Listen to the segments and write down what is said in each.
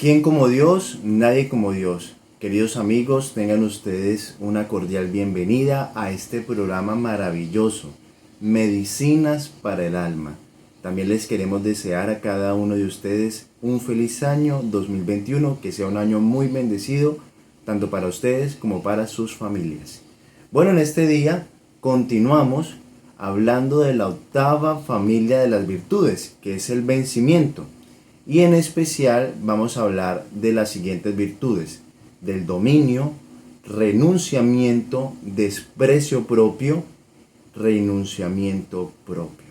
¿Quién como Dios? Nadie como Dios. Queridos amigos, tengan ustedes una cordial bienvenida a este programa maravilloso, Medicinas para el Alma. También les queremos desear a cada uno de ustedes un feliz año 2021, que sea un año muy bendecido, tanto para ustedes como para sus familias. Bueno, en este día continuamos hablando de la octava familia de las virtudes, que es el vencimiento. Y en especial vamos a hablar de las siguientes virtudes: del dominio, renunciamiento, desprecio propio, renunciamiento propio.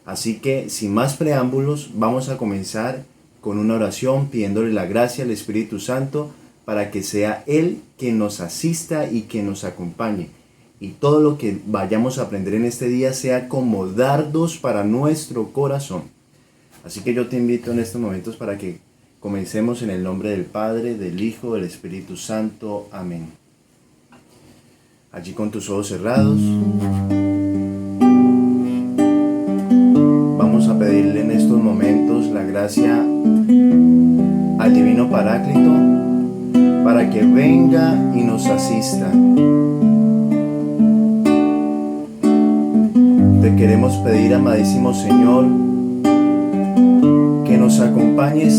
Así que sin más preámbulos, vamos a comenzar con una oración pidiéndole la gracia al Espíritu Santo para que sea Él quien nos asista y quien nos acompañe. Y todo lo que vayamos a aprender en este día sea como dardos para nuestro corazón. Así que yo te invito en estos momentos para que comencemos en el nombre del Padre, del Hijo, del Espíritu Santo. Amén. Allí con tus ojos cerrados, vamos a pedirle en estos momentos la gracia al Divino Paráclito para que venga y nos asista. Te queremos pedir, amadísimo Señor, que nos acompañes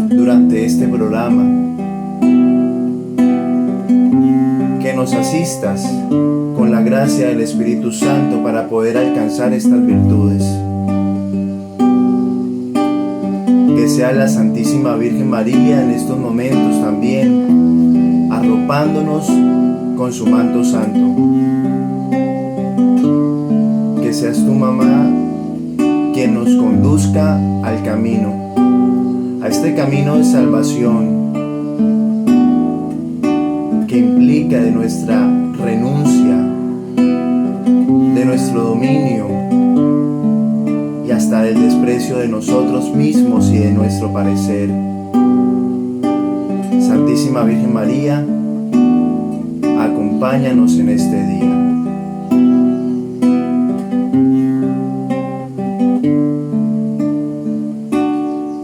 durante este programa, que nos asistas con la gracia del Espíritu Santo para poder alcanzar estas virtudes. Que sea la Santísima Virgen María en estos momentos también arropándonos con su manto santo. Que seas tu mamá quien nos conduzca al camino, a este camino de salvación que implica de nuestra renuncia, de nuestro dominio y hasta del desprecio de nosotros mismos y de nuestro parecer. Santísima Virgen María, acompáñanos en este día.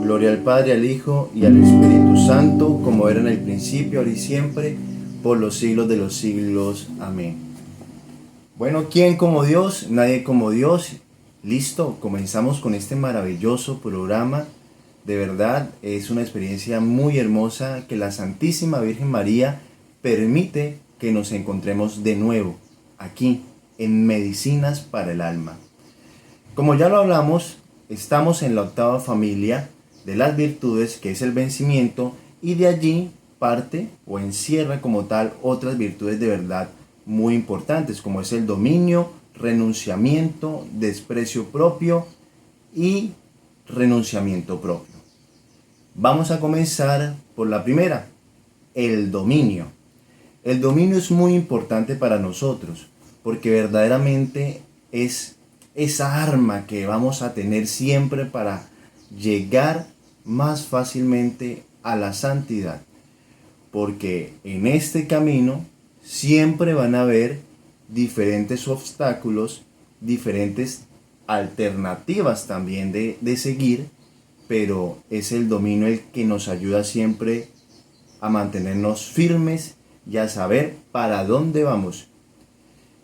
Gloria al Padre, al Hijo y al Espíritu Santo, como era en el principio, ahora y siempre, por los siglos de los siglos. Amén. Bueno, ¿quién como Dios? Nadie como Dios. Listo, comenzamos con este maravilloso programa. De verdad, es una experiencia muy hermosa que la Santísima Virgen María permite que nos encontremos de nuevo aquí en Medicinas para el Alma. Como ya lo hablamos, estamos en la octava familia de las virtudes, que es el vencimiento, y de allí parte o encierra como tal otras virtudes de verdad muy importantes, como es el dominio, renunciamiento, desprecio propio y renunciamiento propio. Vamos a comenzar por la primera, el dominio. El dominio es muy importante para nosotros porque verdaderamente es esa arma que vamos a tener siempre para llegar más fácilmente a la santidad, porque en este camino siempre van a haber diferentes obstáculos, diferentes alternativas también de seguir, pero es el dominio el que nos ayuda siempre a mantenernos firmes y a saber para dónde vamos.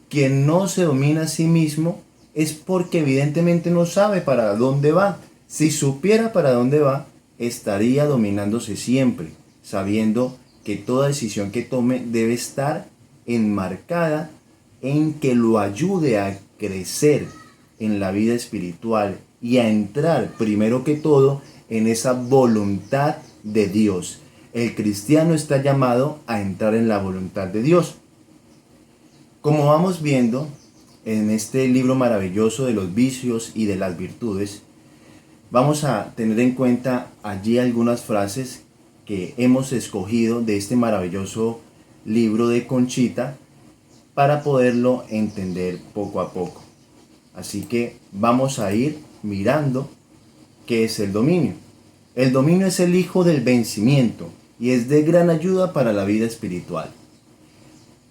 Quien no se domina a sí mismo es porque evidentemente no sabe para dónde va. Si supiera para dónde va, estaría dominándose siempre, sabiendo que toda decisión que tome debe estar enmarcada en que lo ayude a crecer en la vida espiritual y a entrar primero que todo en esa voluntad de Dios. El cristiano está llamado a entrar en la voluntad de Dios. Como vamos viendo en este libro maravilloso de los vicios y de las virtudes, vamos a tener en cuenta allí algunas frases que hemos escogido de este maravilloso libro de Conchita para poderlo entender poco a poco. Así que vamos a ir mirando qué es el dominio. El dominio es el hijo del vencimiento y es de gran ayuda para la vida espiritual.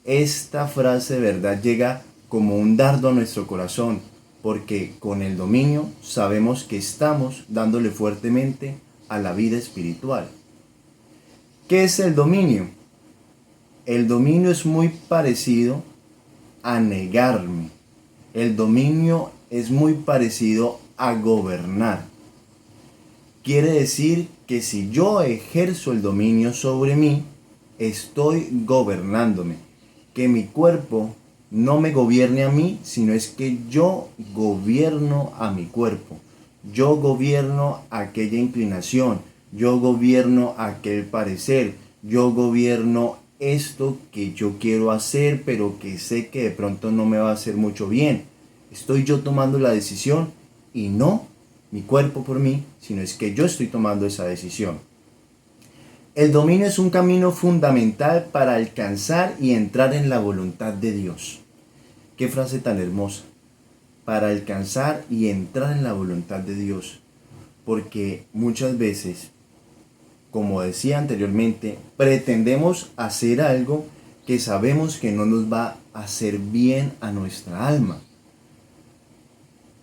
Esta frase de verdad llega como un dardo a nuestro corazón, porque con el dominio sabemos que estamos dándole fuertemente a la vida espiritual. ¿Qué es el dominio? El dominio es muy parecido a negarme. El dominio es muy parecido a gobernar. Quiere decir que si yo ejerzo el dominio sobre mí, estoy gobernándome. Que mi cuerpo no me gobierne a mí, sino es que yo gobierno a mi cuerpo. Yo gobierno aquella inclinación. Yo gobierno aquel parecer. Yo gobierno esto que yo quiero hacer, pero que sé que de pronto no me va a hacer mucho bien. Estoy yo tomando la decisión y no mi cuerpo por mí, sino es que yo estoy tomando esa decisión. El dominio es un camino fundamental para alcanzar y entrar en la voluntad de Dios. Qué frase tan hermosa. Para alcanzar y entrar en la voluntad de Dios. Porque muchas veces, como decía anteriormente, pretendemos hacer algo que sabemos que no nos va a hacer bien a nuestra alma.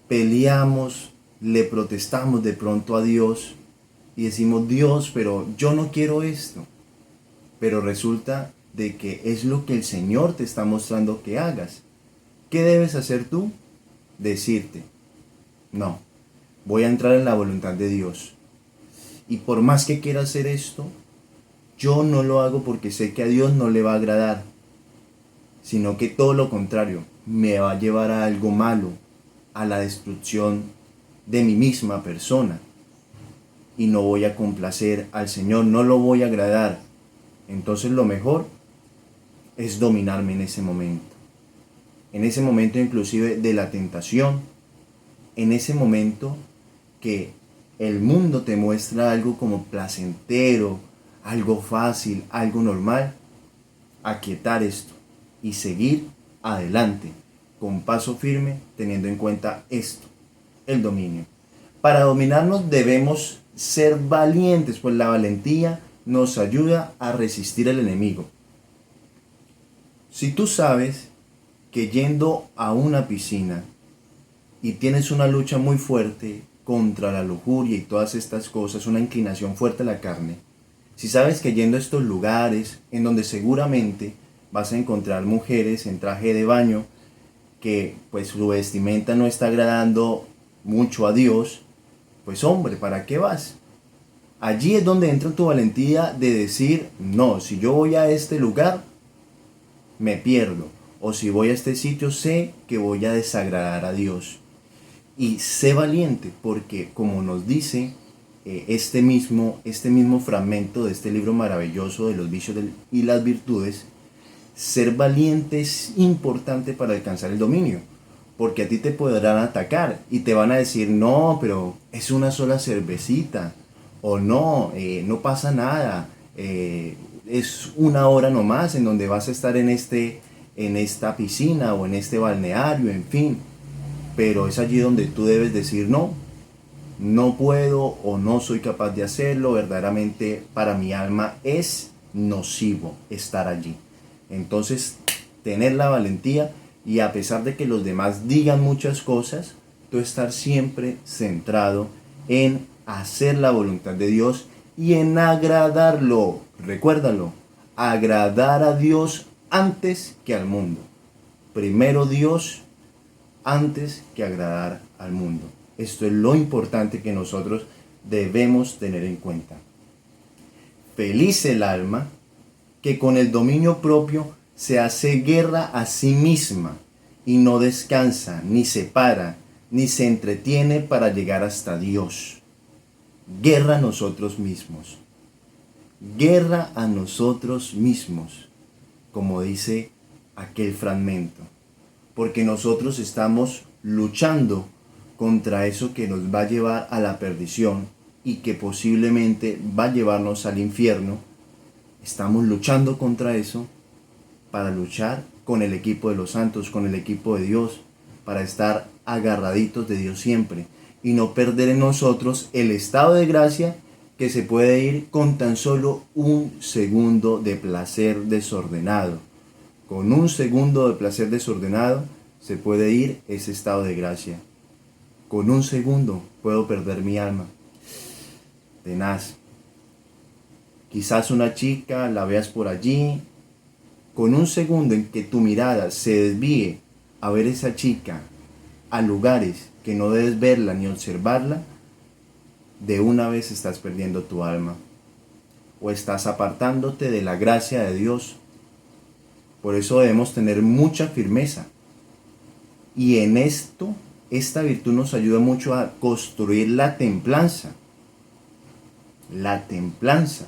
Peleamos, le protestamos de pronto a Dios y decimos: Dios, pero yo no quiero esto. Pero resulta de que es lo que el Señor te está mostrando que hagas. ¿Qué debes hacer tú? Decirte: no, voy a entrar en la voluntad de Dios. Y por más que quiera hacer esto, yo no lo hago porque sé que a Dios no le va a agradar, sino que todo lo contrario, me va a llevar a algo malo, a la destrucción de mi misma persona. Y no voy a complacer al Señor, no lo voy a agradar. Entonces lo mejor es dominarme en ese momento. En ese momento inclusive de la tentación, en ese momento que el mundo te muestra algo como placentero, algo fácil, algo normal, aquietar esto y seguir adelante con paso firme, teniendo en cuenta esto, el dominio. Para dominarnos debemos ser valientes, pues la valentía nos ayuda a resistir al enemigo. Si tú sabes que yendo a una piscina y tienes una lucha muy fuerte contra la lujuria y todas estas cosas, una inclinación fuerte a la carne, si sabes que yendo a estos lugares en donde seguramente vas a encontrar mujeres en traje de baño, que pues su vestimenta no está agradando mucho a Dios, pues hombre, ¿para qué vas? Allí es donde entra tu valentía de decir: no, si yo voy a este lugar, me pierdo. O si voy a este sitio, sé que voy a desagradar a Dios. Y sé valiente, porque como nos dice este mismo fragmento de este libro maravilloso de los vicios y las virtudes, ser valiente es importante para alcanzar el dominio. Porque a ti te podrán atacar y te van a decir: no, pero es una sola cervecita. O no, no pasa nada. Es una hora nomás en donde vas a estar en esta piscina o en este balneario, en fin. Pero es allí donde tú debes decir: no, no puedo o no soy capaz de hacerlo. Verdaderamente para mi alma es nocivo estar allí. Entonces, tener la valentía y, a pesar de que los demás digan muchas cosas, tú estar siempre centrado en hacer la voluntad de Dios y en agradarlo. Recuérdalo, agradar a Dios antes que al mundo. Primero Dios antes que agradar al mundo. Esto es lo importante que nosotros debemos tener en cuenta. Feliz el alma que con el dominio propio se hace guerra a sí misma y no descansa, ni se para, ni se entretiene para llegar hasta Dios. Guerra a nosotros mismos. Guerra a nosotros mismos, como dice aquel fragmento. Porque nosotros estamos luchando contra eso que nos va a llevar a la perdición y que posiblemente va a llevarnos al infierno. Estamos luchando contra eso para luchar con el equipo de los santos, con el equipo de Dios, para estar agarraditos de Dios siempre y no perder en nosotros el estado de gracia que se puede ir con tan solo un segundo de placer desordenado. Con un segundo de placer desordenado se puede ir ese estado de gracia. Con un segundo puedo perder mi alma. tenaz. Quizás una chica la veas por allí, con un segundo en que tu mirada se desvíe a ver esa chica a lugares que no debes verla ni observarla, de una vez estás perdiendo tu alma o estás apartándote de la gracia de Dios. Por eso debemos tener mucha firmeza. Y en esto, esta virtud nos ayuda mucho a construir la templanza. La templanza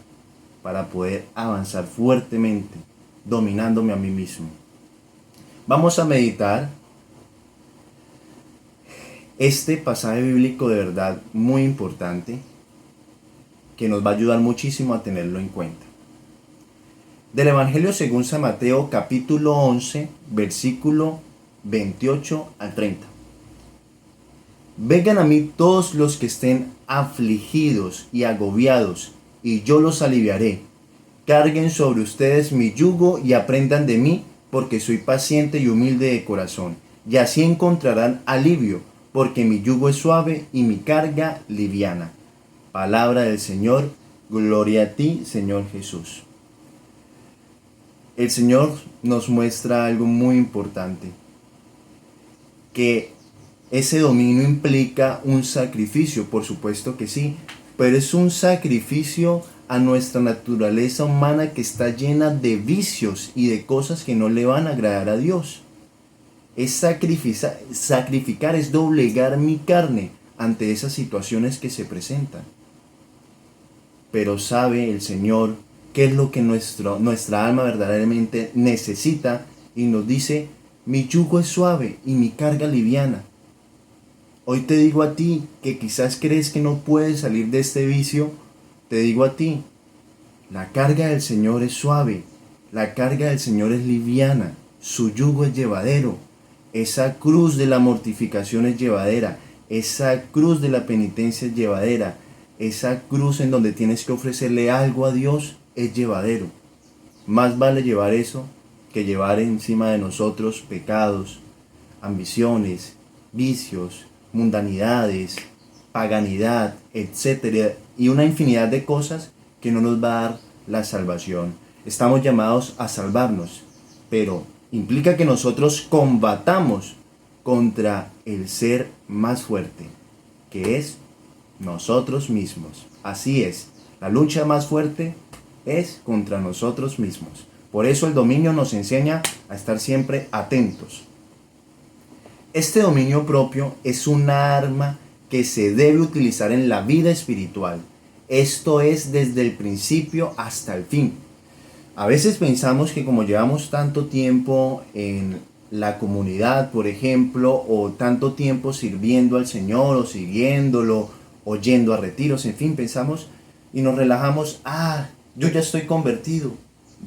para poder avanzar fuertemente, dominándome a mí mismo. Vamos a meditar este pasaje bíblico de verdad muy importante que nos va a ayudar muchísimo a tenerlo en cuenta. Del Evangelio según San Mateo, capítulo 11, versículo 28 al 30. Vengan a mí todos los que estén afligidos y agobiados, y yo los aliviaré. Carguen sobre ustedes mi yugo y aprendan de mí, porque soy paciente y humilde de corazón, y así encontrarán alivio, porque mi yugo es suave y mi carga liviana. Palabra del Señor, gloria a ti, Señor Jesús. El Señor nos muestra algo muy importante, que ese dominio implica un sacrificio, por supuesto que sí, pero es un sacrificio a nuestra naturaleza humana que está llena de vicios y de cosas que no le van a agradar a Dios. Es sacrificar, es doblegar mi carne ante esas situaciones que se presentan. Pero sabe el Señor qué es lo que nuestra alma verdaderamente necesita y nos dice: mi yugo es suave y mi carga liviana. Hoy te digo a ti que quizás crees que no puedes salir de este vicio, te digo a ti, la carga del Señor es suave, la carga del Señor es liviana, su yugo es llevadero, esa cruz de la mortificación es llevadera, esa cruz de la penitencia es llevadera, esa cruz en donde tienes que ofrecerle algo a Dios es llevadero. Más vale llevar eso que llevar encima de nosotros pecados, ambiciones, vicios, mundanidades, paganidad, etcétera, y una infinidad de cosas que no nos va a dar la salvación. Estamos llamados a salvarnos, pero implica que nosotros combatamos contra el ser más fuerte, que es nosotros mismos. Así es, la lucha más fuerte es contra nosotros mismos. Por eso el dominio nos enseña a estar siempre atentos. Este dominio propio es una arma que se debe utilizar en la vida espiritual. Esto es desde el principio hasta el fin. A veces pensamos que como llevamos tanto tiempo en la comunidad, por ejemplo, o tanto tiempo sirviendo al Señor o siguiéndolo, o yendo a retiros, en fin, pensamos y nos relajamos: yo ya estoy convertido,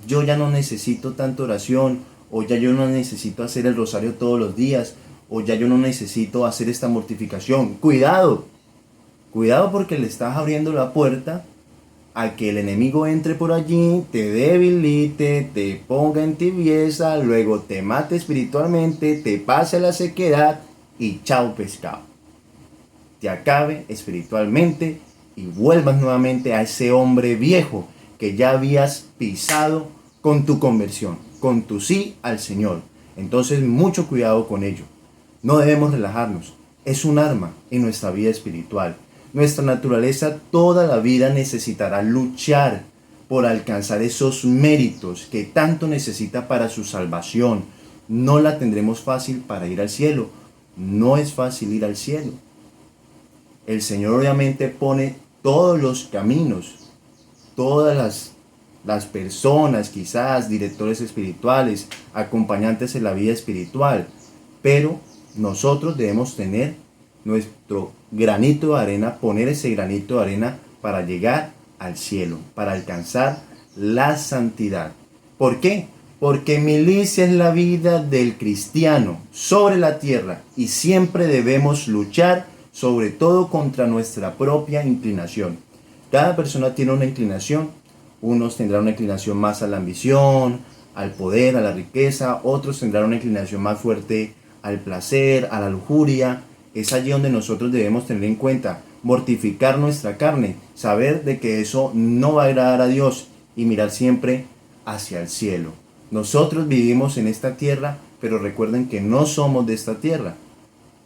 yo ya no necesito tanta oración, o ya yo no necesito hacer el rosario todos los días, o ya yo no necesito hacer esta mortificación. Cuidado porque le estás abriendo la puerta a que el enemigo entre por allí, te debilite, te ponga en tibieza, luego te mate espiritualmente, te pase la sequedad y chao pescado. Te acabe espiritualmente y vuelvas nuevamente a ese hombre viejo que ya habías pisado con tu conversión, con tu sí al Señor. Entonces, mucho cuidado con ello. No debemos relajarnos. Es un arma en nuestra vida espiritual. Nuestra naturaleza toda la vida necesitará luchar por alcanzar esos méritos que tanto necesita para su salvación. No la tendremos fácil para ir al cielo. No es fácil ir al cielo. El Señor obviamente pone todos los caminos, todas las personas, quizás directores espirituales, acompañantes en la vida espiritual, pero nosotros debemos tener nuestro granito de arena, poner ese granito de arena para llegar al cielo, para alcanzar la santidad. ¿Por qué? Porque milicia es la vida del cristiano sobre la tierra y siempre debemos luchar sobre todo contra nuestra propia inclinación. Cada persona tiene una inclinación. Unos tendrán una inclinación más a la ambición, al poder, a la riqueza. Otros tendrán una inclinación más fuerte al placer, a la lujuria. Es allí donde nosotros debemos tener en cuenta. mortificar nuestra carne, saber de que eso no va a agradar a Dios y mirar siempre hacia el cielo. Nosotros vivimos en esta tierra, pero recuerden que no somos de esta tierra.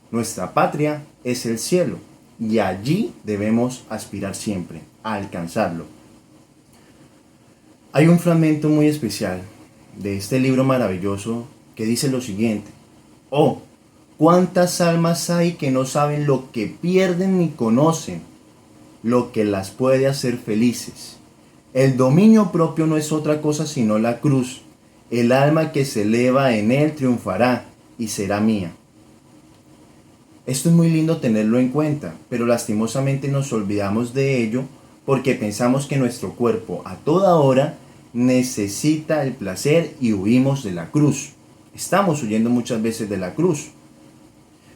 Nuestra patria es el cielo y allí debemos aspirar siempre a alcanzarlo. Hay un fragmento muy especial de este libro maravilloso que dice lo siguiente: oh, cuántas almas hay que no saben lo que pierden ni conocen lo que las puede hacer felices. El dominio propio no es otra cosa sino la cruz. El alma que se eleva en él triunfará y será mía. Esto es muy lindo tenerlo en cuenta, pero lastimosamente nos olvidamos de ello porque pensamos que nuestro cuerpo a toda hora necesita el placer y huimos de la cruz. Estamos huyendo muchas veces de la cruz.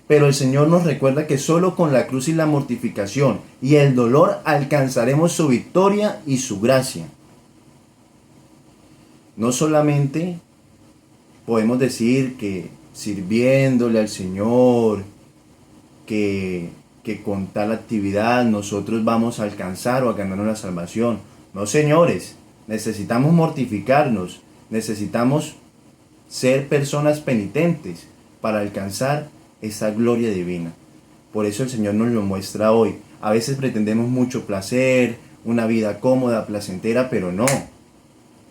Pero el Señor nos recuerda que solo con la cruz y la mortificación y el dolor alcanzaremos su victoria y su gracia. No solamente podemos decir que sirviéndole al Señor, que con tal actividad nosotros vamos a alcanzar o a ganarnos la salvación. No, señores, necesitamos mortificarnos, necesitamos ser personas penitentes para alcanzar esa gloria divina. Por eso el Señor nos lo muestra hoy. A veces pretendemos mucho placer, una vida cómoda, placentera, pero no.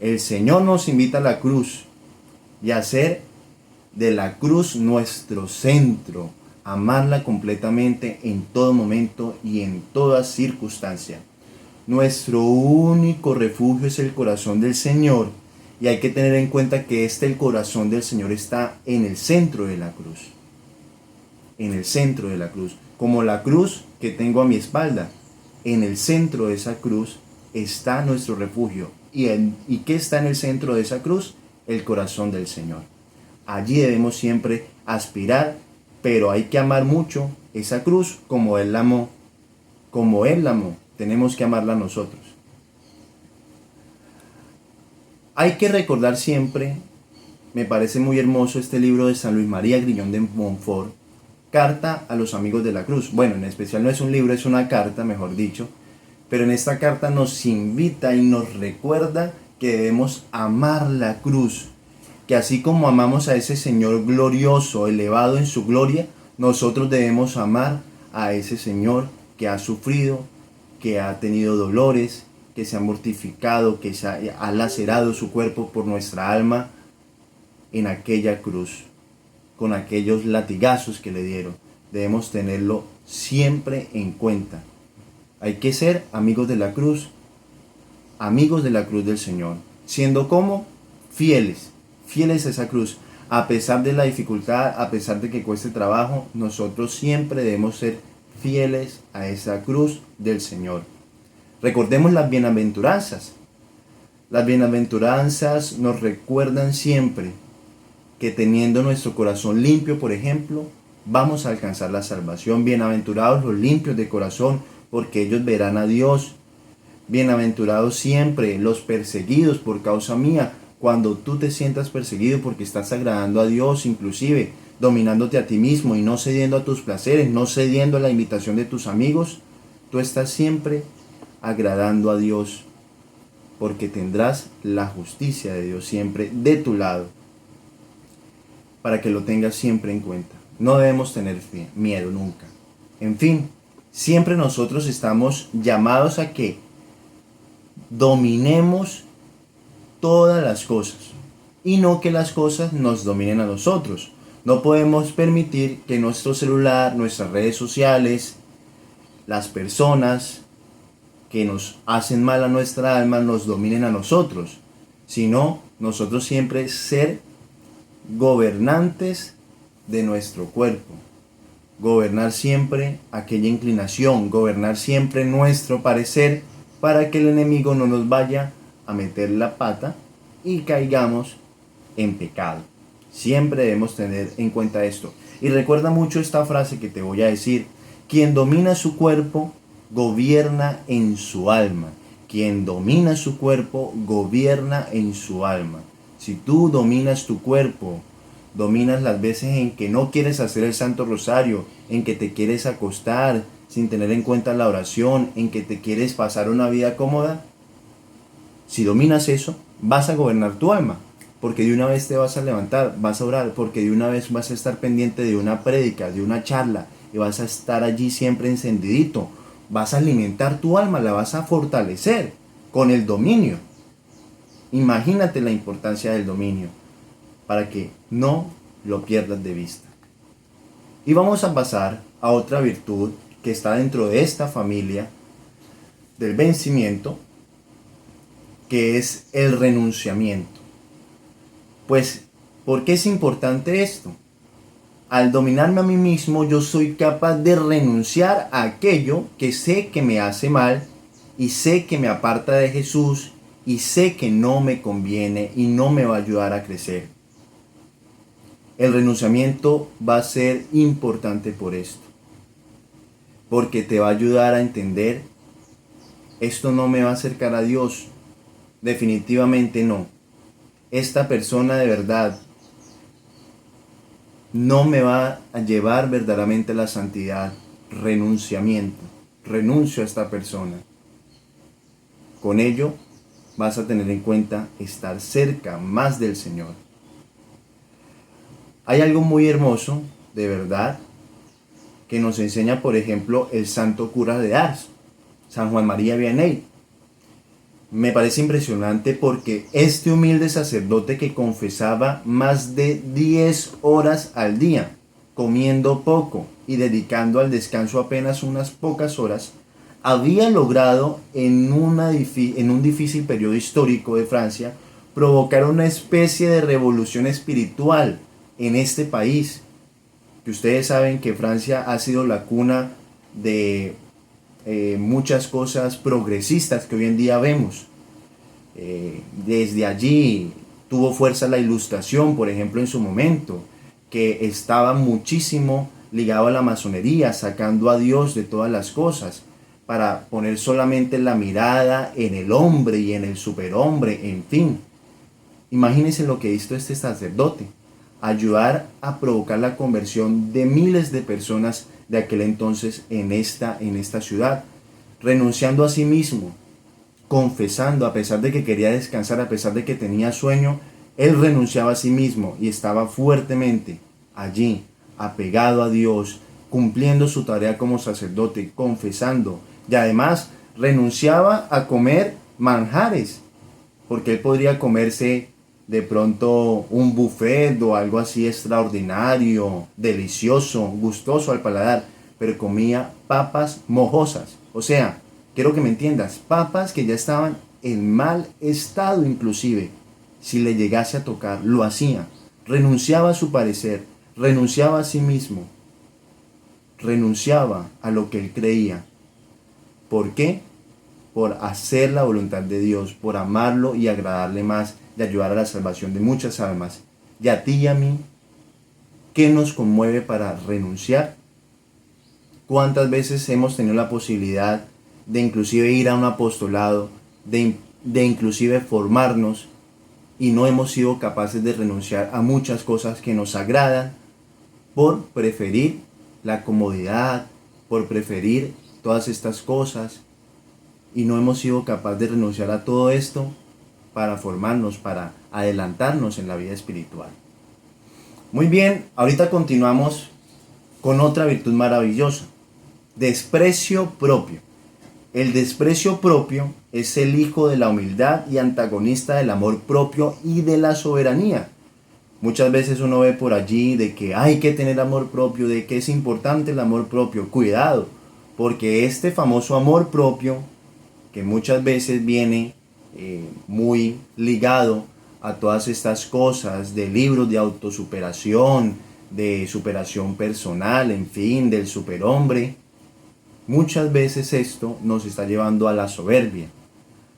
El Señor nos invita a la cruz y a hacer de la cruz nuestro centro, amarla completamente en todo momento y en toda circunstancia. Nuestro único refugio es el corazón del Señor y hay que tener en cuenta que el corazón del Señor está en el centro de la cruz. En el centro de la cruz, como la cruz que tengo a mi espalda. En el centro de esa cruz está nuestro refugio. ¿Y qué está en el centro de esa cruz? El corazón del Señor. Allí debemos siempre aspirar, pero hay que amar mucho esa cruz como Él la amó. Como Él la amó, tenemos que amarla nosotros. Hay que recordar siempre, me parece muy hermoso este libro de San Luis María Griñón de Montfort, Carta a los amigos de la cruz. Bueno, en especial no es un libro, es una carta, mejor dicho. Pero en esta carta nos invita y nos recuerda que debemos amar la cruz. Que así como amamos a ese Señor glorioso, elevado en su gloria, nosotros debemos amar a ese Señor que ha sufrido, que ha tenido dolores, que se ha mortificado, que ha lacerado su cuerpo por nuestra alma en aquella cruz, con aquellos latigazos que le dieron. Debemos tenerlo siempre en cuenta. Hay que ser amigos de la cruz del Señor, siendo como fieles a esa cruz. A pesar de la dificultad, a pesar de que cueste trabajo, nosotros siempre debemos ser fieles a esa cruz del Señor. Recordemos las bienaventuranzas. Las bienaventuranzas nos recuerdan siempre que teniendo nuestro corazón limpio, por ejemplo, vamos a alcanzar la salvación. Bienaventurados los limpios de corazón, porque ellos verán a Dios. Bienaventurados siempre los perseguidos por causa mía. Cuando tú te sientas perseguido porque estás agradando a Dios, inclusive dominándote a ti mismo y no cediendo a tus placeres, no cediendo a la invitación de tus amigos, tú estás siempre agradando a Dios, porque tendrás la justicia de Dios siempre de tu lado, para que lo tengas siempre en cuenta. No debemos tener miedo nunca. En fin, siempre nosotros estamos llamados a que dominemos todas las cosas y no que las cosas nos dominen a nosotros. No podemos permitir que nuestro celular, nuestras redes sociales, las personas que nos hacen mal a nuestra alma nos dominen a nosotros, sino nosotros siempre ser gobernantes de nuestro cuerpo, gobernar siempre aquella inclinación, gobernar siempre nuestro parecer para que el enemigo no nos vaya a meter la pata y caigamos en pecado. Siempre debemos tener en cuenta esto. Y recuerda mucho esta frase que te voy a decir: quien domina su cuerpo, gobierna en su alma. Quien domina su cuerpo, gobierna en su alma. Si tú dominas tu cuerpo, dominas las veces en que no quieres hacer el Santo Rosario, en que te quieres acostar sin tener en cuenta la oración, en que te quieres pasar una vida cómoda, si dominas eso, vas a gobernar tu alma, porque de una vez te vas a levantar, vas a orar, porque de una vez vas a estar pendiente de una prédica, de una charla, y vas a estar allí siempre encendidito. Vas a alimentar tu alma, la vas a fortalecer con el dominio. Imagínate la importancia del dominio, para que no lo pierdas de vista. Y vamos a pasar a otra virtud que está dentro de esta familia del vencimiento, que es el renunciamiento. Pues, ¿por qué es importante esto? Al dominarme a mí mismo, yo soy capaz de renunciar a aquello que sé que me hace mal y sé que me aparta de Jesús y sé que no me conviene y no me va a ayudar a crecer. El renunciamiento va a ser importante por esto, porque te va a ayudar a entender, esto no me va a acercar a Dios, definitivamente no. Esta persona de verdad no me va a llevar verdaderamente a la santidad. Renunciamiento. Renuncio a esta persona. Con ello vas a tener en cuenta estar cerca más del Señor. Hay algo muy hermoso, de verdad, que nos enseña, por ejemplo, el santo cura de Ars, San Juan María Vianney. Me parece impresionante porque este humilde sacerdote que confesaba más de 10 horas al día, comiendo poco y dedicando al descanso apenas unas pocas horas, había logrado en un difícil periodo histórico de Francia provocar una especie de revolución espiritual en este país. Que ustedes saben que Francia ha sido la cuna de muchas cosas progresistas que hoy en día vemos. Desde allí tuvo fuerza la Ilustración, por ejemplo, en su momento, que estaba muchísimo ligado a la masonería, sacando a Dios de todas las cosas, para poner solamente la mirada en el hombre y en el superhombre, en fin. Imagínense lo que hizo este sacerdote, ayudar a provocar la conversión de miles de personas de aquel entonces en esta ciudad, renunciando a sí mismo, confesando, a pesar de que quería descansar, a pesar de que tenía sueño, él renunciaba a sí mismo y estaba fuertemente allí, apegado a Dios, cumpliendo su tarea como sacerdote, confesando, y además renunciaba a comer manjares, porque él podría comerse de pronto un buffet o algo así extraordinario, delicioso, gustoso al paladar, pero comía papas mojosas. O sea, quiero que me entiendas, papas que ya estaban en mal estado inclusive. Si le llegase a tocar, lo hacía. Renunciaba a su parecer, renunciaba a sí mismo, renunciaba a lo que él creía. ¿Por qué? Por hacer la voluntad de Dios, por amarlo y agradarle más, y ayudar a la salvación de muchas almas. Y a ti y a mí, ¿qué nos conmueve para renunciar? ¿Cuántas veces hemos tenido la posibilidad de inclusive ir a un apostolado, de inclusive formarnos, y no hemos sido capaces de renunciar a muchas cosas que nos agradan por preferir la comodidad, por preferir todas estas cosas, y no hemos sido capaces de renunciar a todo esto para formarnos, para adelantarnos en la vida espiritual? Muy bien, ahorita continuamos con otra virtud maravillosa: desprecio propio. El desprecio propio es el hijo de la humildad y antagonista del amor propio y de la soberanía. Muchas veces uno ve por allí de que hay que tener amor propio, de que es importante el amor propio. Cuidado, porque este famoso amor propio, que muchas veces viene muy ligado a todas estas cosas de libros de autosuperación, de superación personal, en fin, del superhombre, muchas veces esto nos está llevando a la soberbia,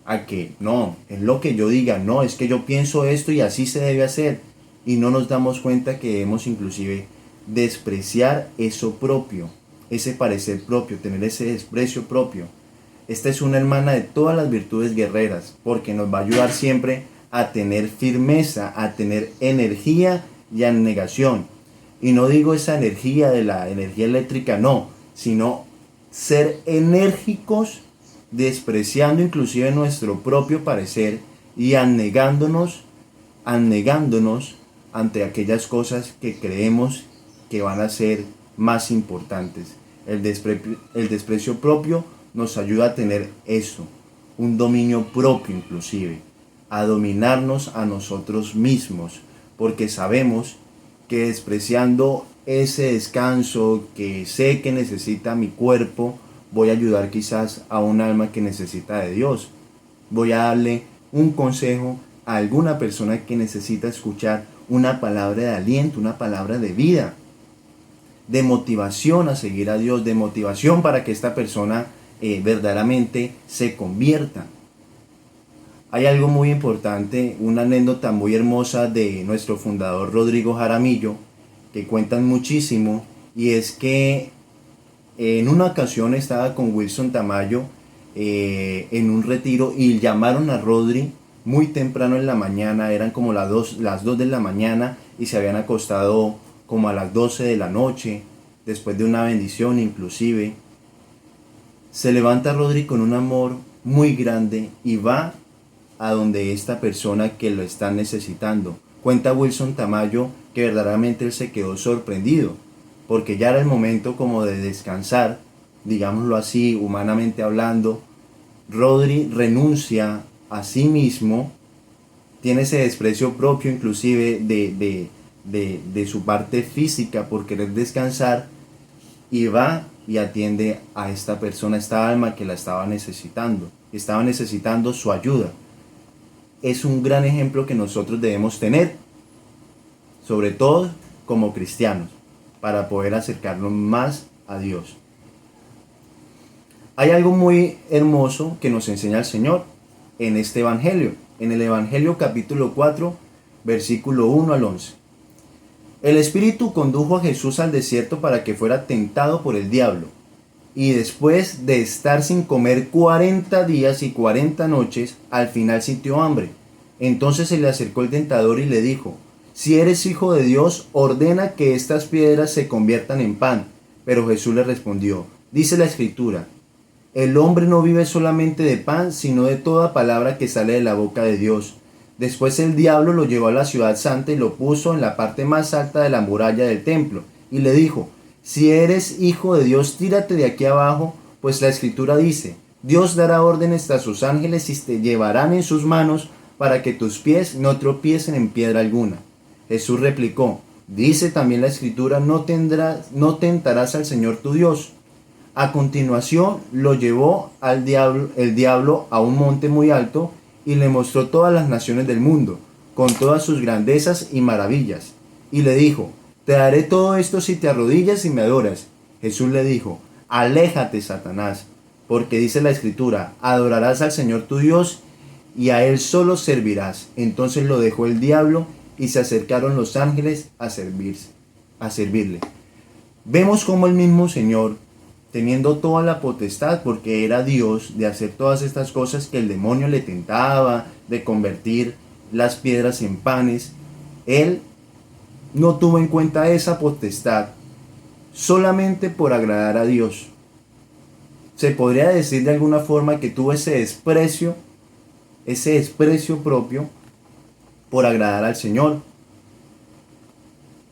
a que no, es lo que yo diga, no, es que yo pienso esto y así se debe hacer, y no nos damos cuenta que debemos inclusive despreciar eso propio, ese parecer propio, tener ese desprecio propio. Esta es una hermana de todas las virtudes guerreras, porque nos va a ayudar siempre a tener firmeza, a tener energía y abnegación. Y no digo esa energía de la energía eléctrica, no, sino ser enérgicos, despreciando inclusive nuestro propio parecer y anegándonos ante aquellas cosas que creemos que van a ser más importantes. El desprecio propio nos ayuda a tener eso, un dominio propio inclusive, a dominarnos a nosotros mismos, porque sabemos que despreciando ese descanso que sé que necesita mi cuerpo, voy a ayudar quizás a un alma que necesita de Dios. Voy a darle un consejo a alguna persona que necesita escuchar una palabra de aliento, una palabra de vida, de motivación a seguir a Dios, de motivación para que esta persona verdaderamente se convierta. Hay algo muy importante, una anécdota muy hermosa de nuestro fundador Rodrigo Jaramillo, que cuentan muchísimo, y es que en una ocasión estaba con Wilson Tamayo en un retiro y llamaron a Rodri muy temprano en la mañana, eran como las 2 de la mañana y se habían acostado como a las 12 de la noche, después de una bendición inclusive. Se levanta Rodri con un amor muy grande y va a donde esta persona que lo está necesitando. Cuenta Wilson Tamayo que verdaderamente él se quedó sorprendido, porque ya era el momento como de descansar, digámoslo así, humanamente hablando. Rodri renuncia a sí mismo, tiene ese desprecio propio inclusive de su parte física por querer descansar, y va y atiende a esta persona, esta alma que la estaba necesitando su ayuda. Es un gran ejemplo que nosotros debemos tener, sobre todo como cristianos, para poder acercarnos más a Dios. Hay algo muy hermoso que nos enseña el Señor en este Evangelio, en el Evangelio capítulo 4, versículo 1 al 11. El Espíritu condujo a Jesús al desierto para que fuera tentado por el diablo, y después de estar sin comer 40 días y 40 noches, al final sintió hambre. Entonces se le acercó el tentador y le dijo: si eres hijo de Dios, ordena que estas piedras se conviertan en pan. Pero Jesús le respondió: dice la Escritura, el hombre no vive solamente de pan, sino de toda palabra que sale de la boca de Dios. Después el diablo lo llevó a la ciudad santa y lo puso en la parte más alta de la muralla del templo, y le dijo: si eres hijo de Dios, tírate de aquí abajo, pues la Escritura dice, Dios dará órdenes a sus ángeles y te llevarán en sus manos para que tus pies no tropiecen en piedra alguna. Jesús replicó: dice también la Escritura, no tentarás al Señor tu Dios. A continuación lo llevó el diablo a un monte muy alto y le mostró todas las naciones del mundo, con todas sus grandezas y maravillas. Y le dijo: te daré todo esto si te arrodillas y me adoras. Jesús le dijo: aléjate, Satanás, porque dice la Escritura, adorarás al Señor tu Dios y a Él solo servirás. Entonces lo dejó el diablo y se acercaron los ángeles a servirle. Vemos como el mismo Señor, teniendo toda la potestad, porque era Dios, de hacer todas estas cosas que el demonio le tentaba, de convertir las piedras en panes, Él no tuvo en cuenta esa potestad solamente por agradar a Dios. Se podría decir de alguna forma que tuvo ese desprecio propio por agradar al Señor.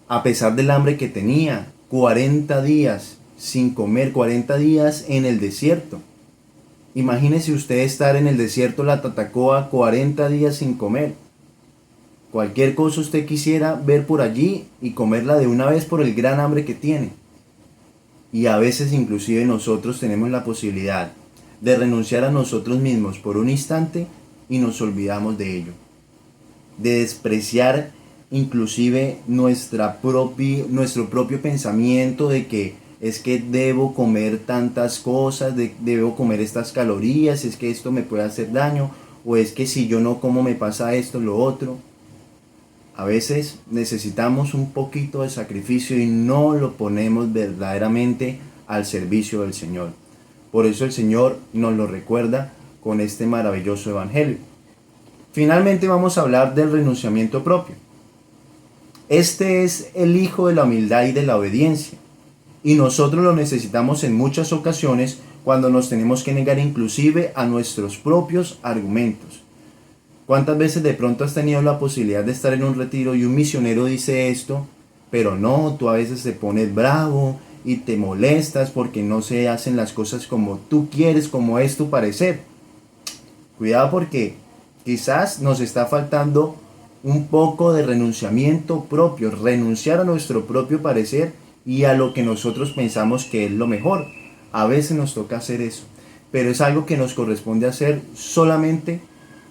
A pesar del hambre que tenía, 40 días sin comer, 40 días en el desierto. Imagínese usted estar en el desierto la Tatacoa 40 días sin comer. Cualquier cosa usted quisiera ver por allí y comerla de una vez por el gran hambre que tiene. Y a veces inclusive nosotros tenemos la posibilidad de renunciar a nosotros mismos por un instante y nos olvidamos de ello. De despreciar inclusive nuestro propio pensamiento de que es que debo comer tantas cosas, debo comer estas calorías, es que esto me puede hacer daño, o es que si yo no como me pasa esto, lo otro. A veces necesitamos un poquito de sacrificio y no lo ponemos verdaderamente al servicio del Señor. Por eso el Señor nos lo recuerda con este maravilloso evangelio. Finalmente vamos a hablar del renunciamiento propio. Este es el hijo de la humildad y de la obediencia. Y nosotros lo necesitamos en muchas ocasiones cuando nos tenemos que negar inclusive a nuestros propios argumentos. ¿Cuántas veces de pronto has tenido la posibilidad de estar en un retiro y un misionero dice esto, pero no, tú a veces te pones bravo y te molestas porque no se hacen las cosas como tú quieres, como es tu parecer? Cuidado, porque quizás nos está faltando un poco de renunciamiento propio, renunciar a nuestro propio parecer y a lo que nosotros pensamos que es lo mejor. A veces nos toca hacer eso, pero es algo que nos corresponde hacer solamente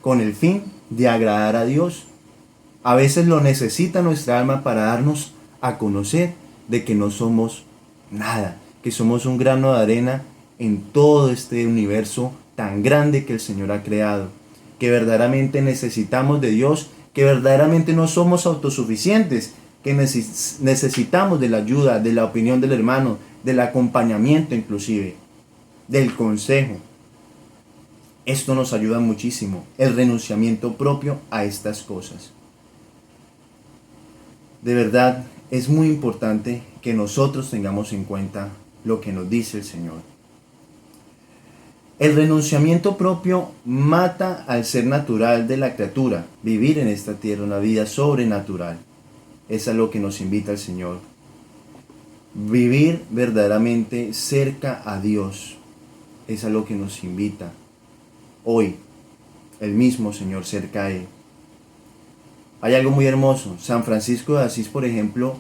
con el fin de agradar a Dios. A veces lo necesita nuestra alma para darnos a conocer de que no somos nada, que somos un grano de arena en todo este universo tan grande que el Señor ha creado, que verdaderamente necesitamos de Dios, que verdaderamente no somos autosuficientes, que necesitamos de la ayuda, de la opinión del hermano, del acompañamiento inclusive, del consejo. Esto nos ayuda muchísimo, el renunciamiento propio a estas cosas. De verdad, es muy importante que nosotros tengamos en cuenta lo que nos dice el Señor. El renunciamiento propio mata al ser natural de la criatura, vivir en esta tierra una vida sobrenatural. Es a lo que nos invita el Señor. Vivir verdaderamente cerca a Dios es a lo que nos invita hoy el mismo Señor cerca a Él. Hay algo muy hermoso. San Francisco de Asís, por ejemplo,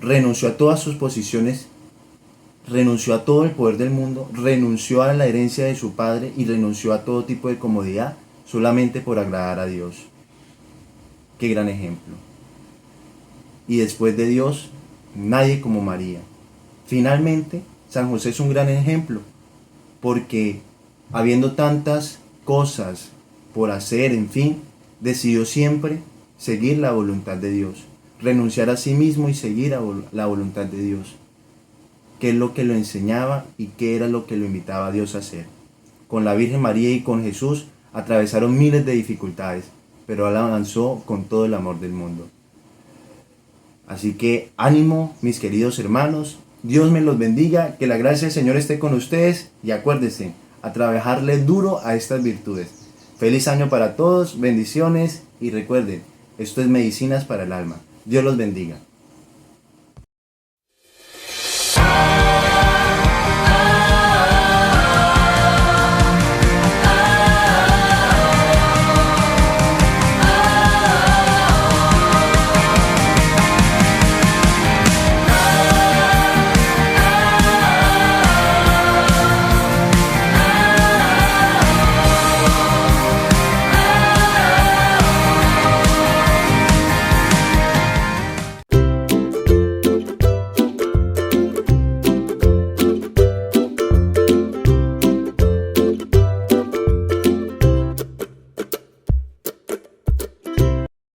renunció a todas sus posiciones, renunció a todo el poder del mundo, renunció a la herencia de su padre y renunció a todo tipo de comodidad solamente por agradar a Dios. Qué gran ejemplo. Y después de Dios, nadie como María. Finalmente, San José es un gran ejemplo, porque habiendo tantas cosas por hacer, en fin, decidió siempre seguir la voluntad de Dios, renunciar a sí mismo y seguir a la voluntad de Dios, qué es lo que lo enseñaba y qué era lo que lo invitaba a Dios a hacer. Con la Virgen María y con Jesús atravesaron miles de dificultades, pero él avanzó con todo el amor del mundo. Así que ánimo, mis queridos hermanos, Dios me los bendiga, que la gracia del Señor esté con ustedes y acuérdense, a trabajarle duro a estas virtudes. Feliz año para todos, bendiciones y recuerden, esto es medicinas para el alma. Dios los bendiga.